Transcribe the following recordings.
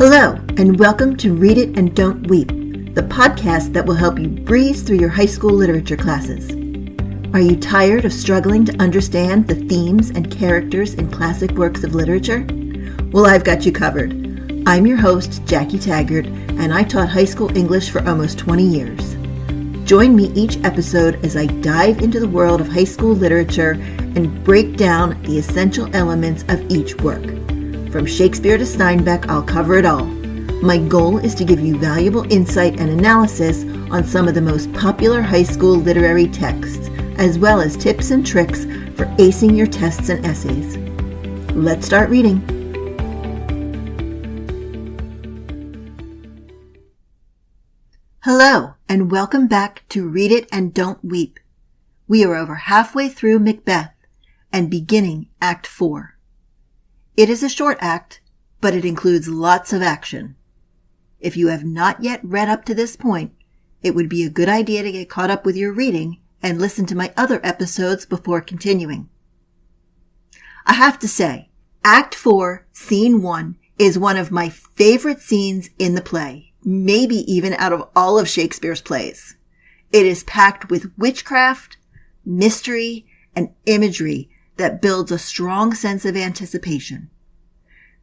Hello, and welcome to Read It and Don't Weep, the podcast that will help you breeze through your high school literature classes. Are you tired of struggling to understand the themes and characters in classic works of literature? Well, I've got you covered. I'm your host, Jackie Taggart, and I taught high school English for almost 20 years. Join me each episode as I dive into the world of high school literature and break down the essential elements of each work. From Shakespeare to Steinbeck, I'll cover it all. My goal is to give you valuable insight and analysis on some of the most popular high school literary texts, as well as tips and tricks for acing your tests and essays. Let's start reading. Hello, and welcome back to Read It and Don't Weep. We are over halfway through Macbeth and beginning Act 4. It is a short act, but it includes lots of action. If you have not yet read up to this point, it would be a good idea to get caught up with your reading and listen to my other episodes before continuing. I have to say, Act 4, Scene 1 is one of my favorite scenes in the play, maybe even out of all of Shakespeare's plays. It is packed with witchcraft, mystery, and imagery that builds a strong sense of anticipation.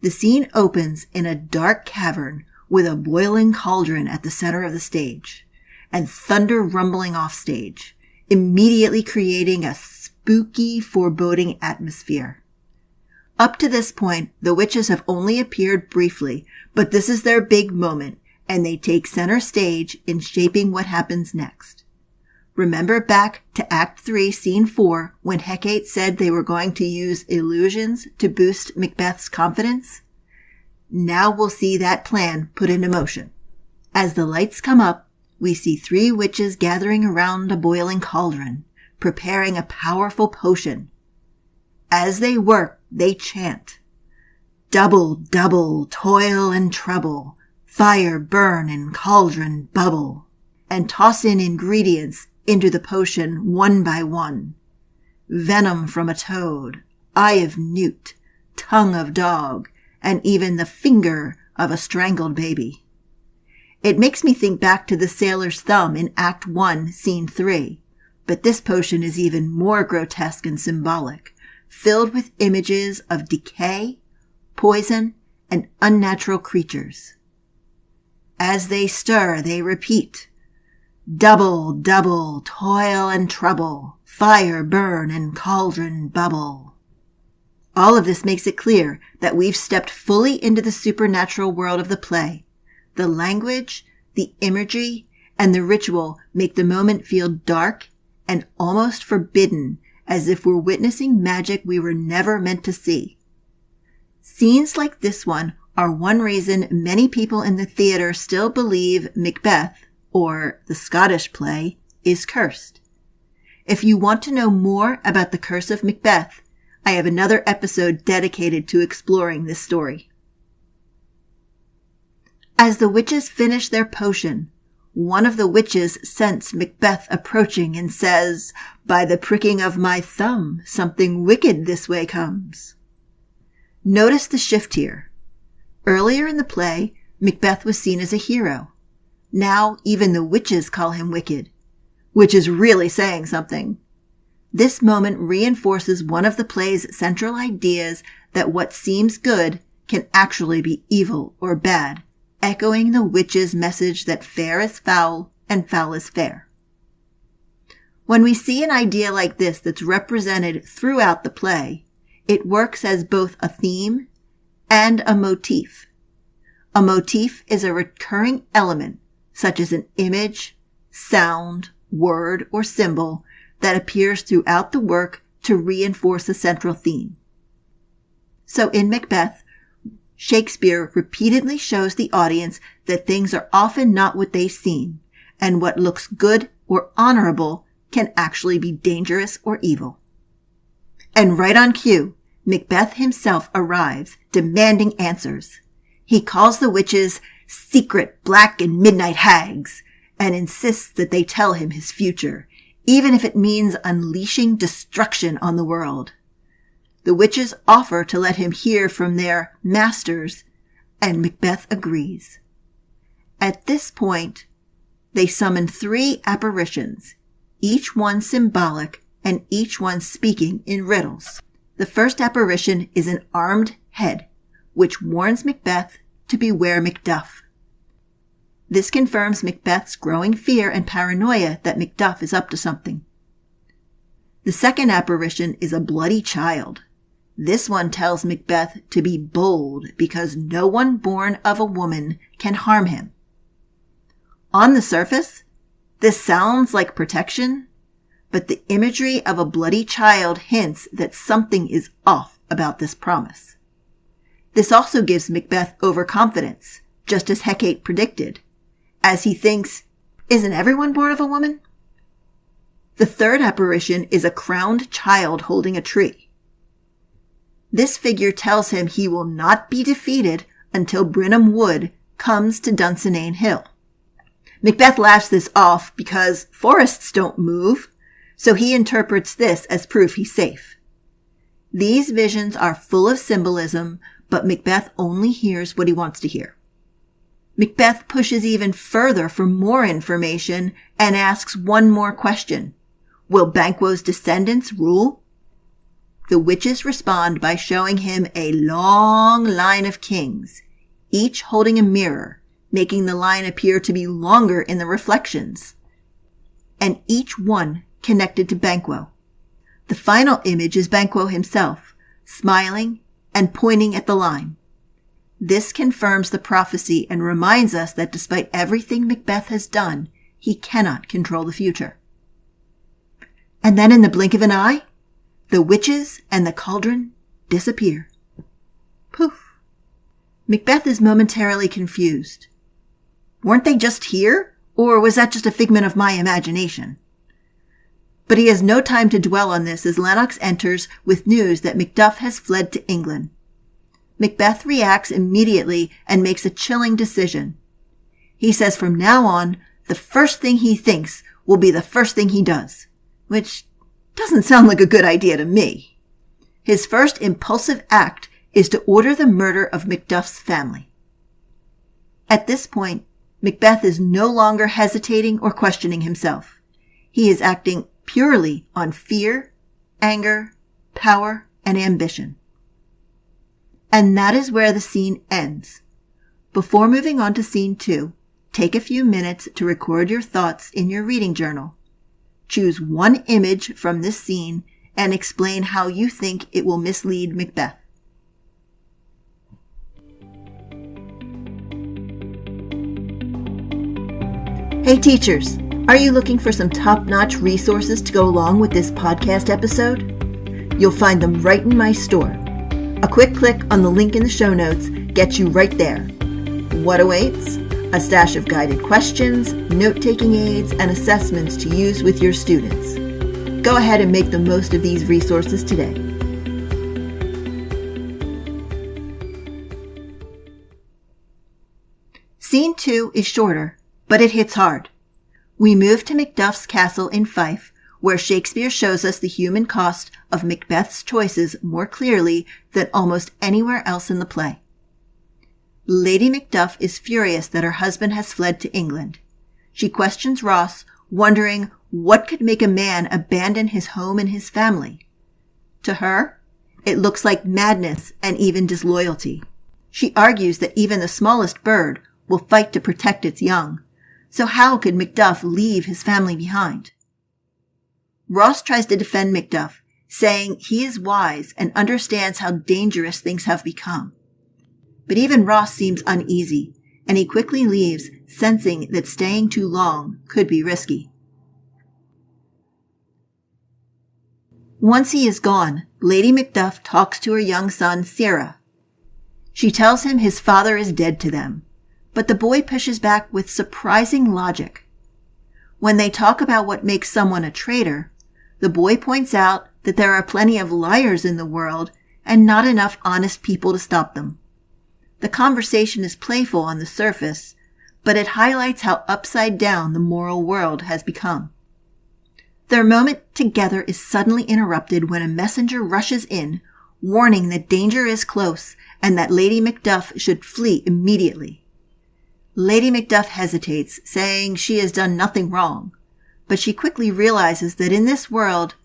The scene opens in a dark cavern with a boiling cauldron at the center of the stage and thunder rumbling off stage, immediately creating a spooky, foreboding atmosphere. Up to this point, the witches have only appeared briefly, but this is their big moment, and they take center stage in shaping what happens next. Remember back to Act 3, Scene 4, when Hecate said they were going to use illusions to boost Macbeth's confidence? Now we'll see that plan put into motion. As the lights come up, we see 3 witches gathering around a boiling cauldron, preparing a powerful potion. As they work, they chant, "Double, double, toil and trouble, fire burn and cauldron bubble," and toss in ingredients into the potion one by one. Venom from a toad, eye of newt, tongue of dog, and even the finger of a strangled baby. It makes me think back to the sailor's thumb in Act 1, Scene 3, but this potion is even more grotesque and symbolic, filled with images of decay, poison, and unnatural creatures. As they stir, they repeat, "Double, double, toil and trouble, fire burn and cauldron bubble." All of this makes it clear that we've stepped fully into the supernatural world of the play. The language, the imagery, and the ritual make the moment feel dark and almost forbidden, as if we're witnessing magic we were never meant to see. Scenes like this one are one reason many people in the theater still believe Macbeth, or the Scottish play, is cursed. If you want to know more about the curse of Macbeth, I have another episode dedicated to exploring this story. As the witches finish their potion, one of the witches scents Macbeth approaching and says, "By the pricking of my thumb, something wicked this way comes." Notice the shift here. Earlier in the play, Macbeth was seen as a hero. Now even the witches call him wicked, which is really saying something. This moment reinforces one of the play's central ideas that what seems good can actually be evil or bad, echoing the witches' message that fair is foul and foul is fair. When we see an idea like this that's represented throughout the play, it works as both a theme and a motif. A motif is a recurring element, such as an image, sound, word, or symbol that appears throughout the work to reinforce a central theme. So in Macbeth, Shakespeare repeatedly shows the audience that things are often not what they seem, and what looks good or honorable can actually be dangerous or evil. And right on cue, Macbeth himself arrives, demanding answers. He calls the witches secret black and midnight hags, and insists that they tell him his future, even if it means unleashing destruction on the world. The witches offer to let him hear from their masters and Macbeth agrees. At this point, they summon 3 apparitions, each one symbolic and each one speaking in riddles. The first apparition is an armed head, which warns Macbeth to beware Macduff. This confirms Macbeth's growing fear and paranoia that Macduff is up to something. The second apparition is a bloody child. This one tells Macbeth to be bold because no one born of a woman can harm him. On the surface, this sounds like protection, but the imagery of a bloody child hints that something is off about this promise. This also gives Macbeth overconfidence, just as Hecate predicted, as he thinks, isn't everyone born of a woman? The third apparition is a crowned child holding a tree. This figure tells him he will not be defeated until Brenham Wood comes to Dunsinane Hill. Macbeth laughs this off because forests don't move, so he interprets this as proof he's safe. These visions are full of symbolism, but Macbeth only hears what he wants to hear. Macbeth pushes even further for more information and asks one more question. Will Banquo's descendants rule? The witches respond by showing him a long line of kings, each holding a mirror, making the line appear to be longer in the reflections, and each one connected to Banquo. The final image is Banquo himself, smiling and pointing at the line. This confirms the prophecy and reminds us that despite everything Macbeth has done, he cannot control the future. And then in the blink of an eye, the witches and the cauldron disappear. Poof. Macbeth is momentarily confused. Weren't they just here? Or was that just a figment of my imagination? But he has no time to dwell on this as Lennox enters with news that Macduff has fled to England. Macbeth reacts immediately and makes a chilling decision. He says from now on, the first thing he thinks will be the first thing he does, which doesn't sound like a good idea to me. His first impulsive act is to order the murder of Macduff's family. At this point, Macbeth is no longer hesitating or questioning himself. He is acting purely on fear, anger, power, and ambition. And that is where the scene ends. Before moving on to scene 2, take a few minutes to record your thoughts in your reading journal. Choose one image from this scene and explain how you think it will mislead Macbeth. Hey teachers, are you looking for some top-notch resources to go along with this podcast episode? You'll find them right in my store. A quick click on the link in the show notes gets you right there. What awaits? A stash of guided questions, note-taking aids, and assessments to use with your students. Go ahead and make the most of these resources today. Scene 2 is shorter, but it hits hard. We move to Macduff's castle in Fife, where Shakespeare shows us the human cost of Macbeth's choices more clearly than almost anywhere else in the play. Lady Macduff is furious that her husband has fled to England. She questions Ross, wondering what could make a man abandon his home and his family. To her, it looks like madness and even disloyalty. She argues that even the smallest bird will fight to protect its young. So how could Macduff leave his family behind? Ross tries to defend Macduff, saying he is wise and understands how dangerous things have become. But even Ross seems uneasy, and he quickly leaves, sensing that staying too long could be risky. Once he is gone, Lady Macduff talks to her young son, Sarah. She tells him his father is dead to them, but the boy pushes back with surprising logic. When they talk about what makes someone a traitor, the boy points out that there are plenty of liars in the world and not enough honest people to stop them. The conversation is playful on the surface, but it highlights how upside down the moral world has become. Their moment together is suddenly interrupted when a messenger rushes in, warning that danger is close and that Lady Macduff should flee immediately. Lady Macduff hesitates, saying she has done nothing wrong, but she quickly realizes that in this world,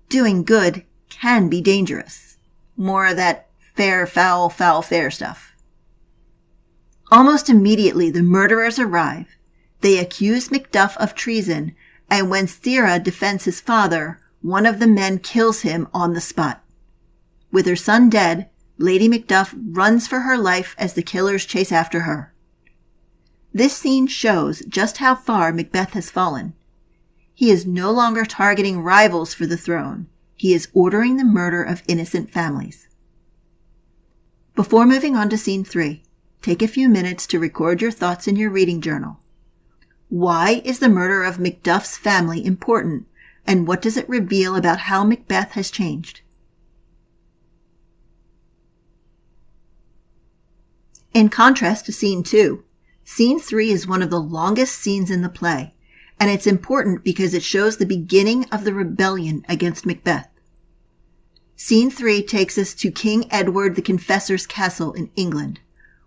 doing good can be dangerous. More of that fair, foul, foul, fair stuff. Almost immediately, the murderers arrive. They accuse Macduff of treason, and when Thera defends his father, one of the men kills him on the spot. With her son dead, Lady Macduff runs for her life as the killers chase after her. This scene shows just how far Macbeth has fallen. He is no longer targeting rivals for the throne. He is ordering the murder of innocent families. Before moving on to scene 3, take a few minutes to record your thoughts in your reading journal. Why is the murder of Macduff's family important, and what does it reveal about how Macbeth has changed? In contrast to scene 2, scene 3 is one of the longest scenes in the play, and it's important because it shows the beginning of the rebellion against Macbeth. Scene 3 takes us to King Edward the Confessor's castle in England,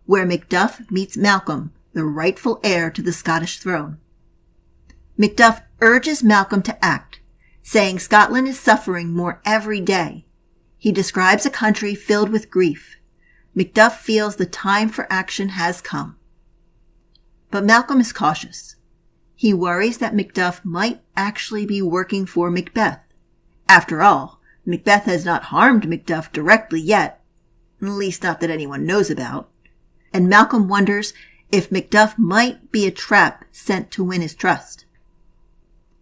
where Macduff meets Malcolm, the rightful heir to the Scottish throne. Macduff urges Malcolm to act, saying Scotland is suffering more every day. He describes a country filled with grief. Macduff feels the time for action has come. But Malcolm is cautious. He worries that Macduff might actually be working for Macbeth. After all, Macbeth has not harmed Macduff directly yet, at least not that anyone knows about. And Malcolm wonders if Macduff might be a trap sent to win his trust.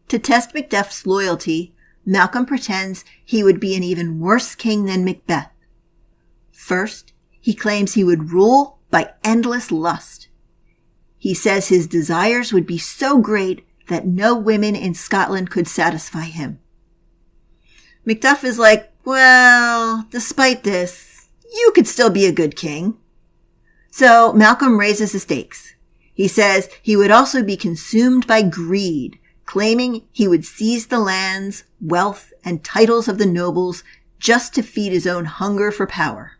To test Macduff's loyalty, Malcolm pretends he would be an even worse king than Macbeth. First, he claims he would rule by endless lust. He says his desires would be so great that no women in Scotland could satisfy him. Macduff is like, well, despite this, you could still be a good king. So Malcolm raises the stakes. He says he would also be consumed by greed, claiming he would seize the lands, wealth, and titles of the nobles just to feed his own hunger for power.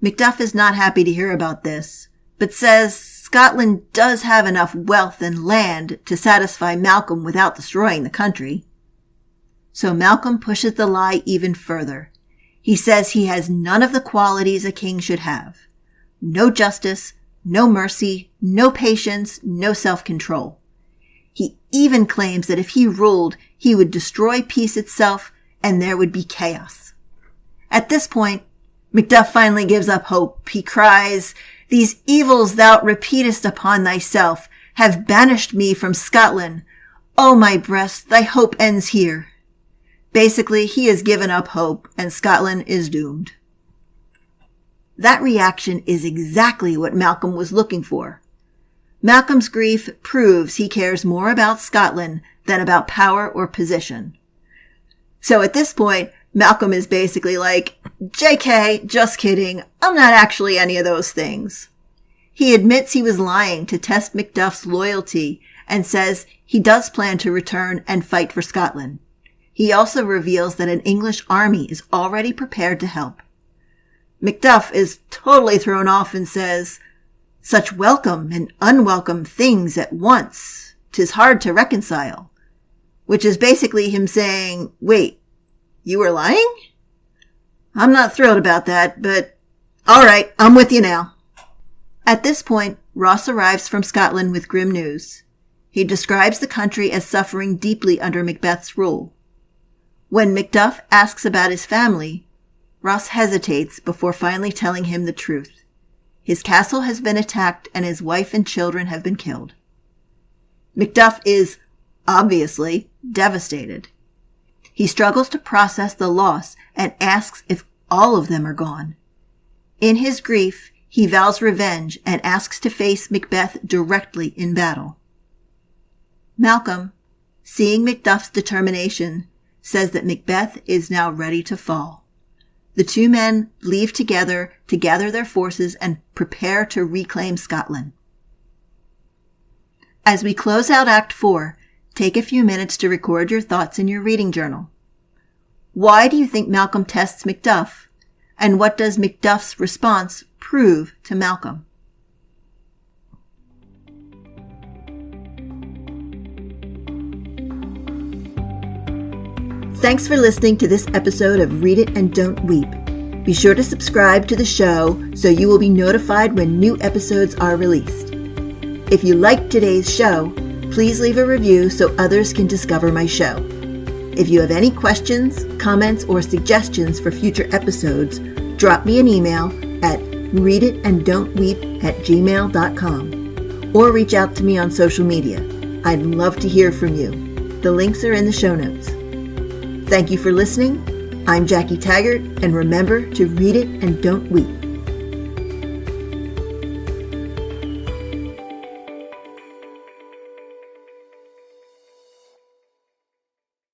Macduff is not happy to hear about this, but says Scotland does have enough wealth and land to satisfy Malcolm without destroying the country. So Malcolm pushes the lie even further. He says he has none of the qualities a king should have. No justice, no mercy, no patience, no self-control. He even claims that if he ruled, he would destroy peace itself and there would be chaos. At this point, Macduff finally gives up hope. He cries, "These evils thou repeatest upon thyself have banished me from Scotland. O my breast, thy hope ends here." Basically, he has given up hope and Scotland is doomed. That reaction is exactly what Malcolm was looking for. Malcolm's grief proves he cares more about Scotland than about power or position. So at this point, Malcolm is basically like, JK, just kidding, I'm not actually any of those things. He admits he was lying to test Macduff's loyalty and says he does plan to return and fight for Scotland. He also reveals that an English army is already prepared to help. Macduff is totally thrown off and says, "Such welcome and unwelcome things at once, 'tis hard to reconcile," which is basically him saying, wait, you were lying? I'm not thrilled about that, but alright, I'm with you now. At this point, Ross arrives from Scotland with grim news. He describes the country as suffering deeply under Macbeth's rule. When Macduff asks about his family, Ross hesitates before finally telling him the truth. His castle has been attacked and his wife and children have been killed. Macduff is, obviously, devastated. He struggles to process the loss and asks if all of them are gone. In his grief, he vows revenge and asks to face Macbeth directly in battle. Malcolm, seeing Macduff's determination, says that Macbeth is now ready to fall. The two men leave together to gather their forces and prepare to reclaim Scotland. As we close out Act 4, take a few minutes to record your thoughts in your reading journal. Why do you think Malcolm tests Macduff? And what does Macduff's response prove to Malcolm? Thanks for listening to this episode of Read It and Don't Weep. Be sure to subscribe to the show so you will be notified when new episodes are released. If you liked today's show, please leave a review so others can discover my show. If you have any questions, comments, or suggestions for future episodes, drop me an email at readitanddon'tweep@gmail.com or reach out to me on social media. I'd love to hear from you. The links are in the show notes. Thank you for listening. I'm Jackie Taggart, and remember to read it and don't weep.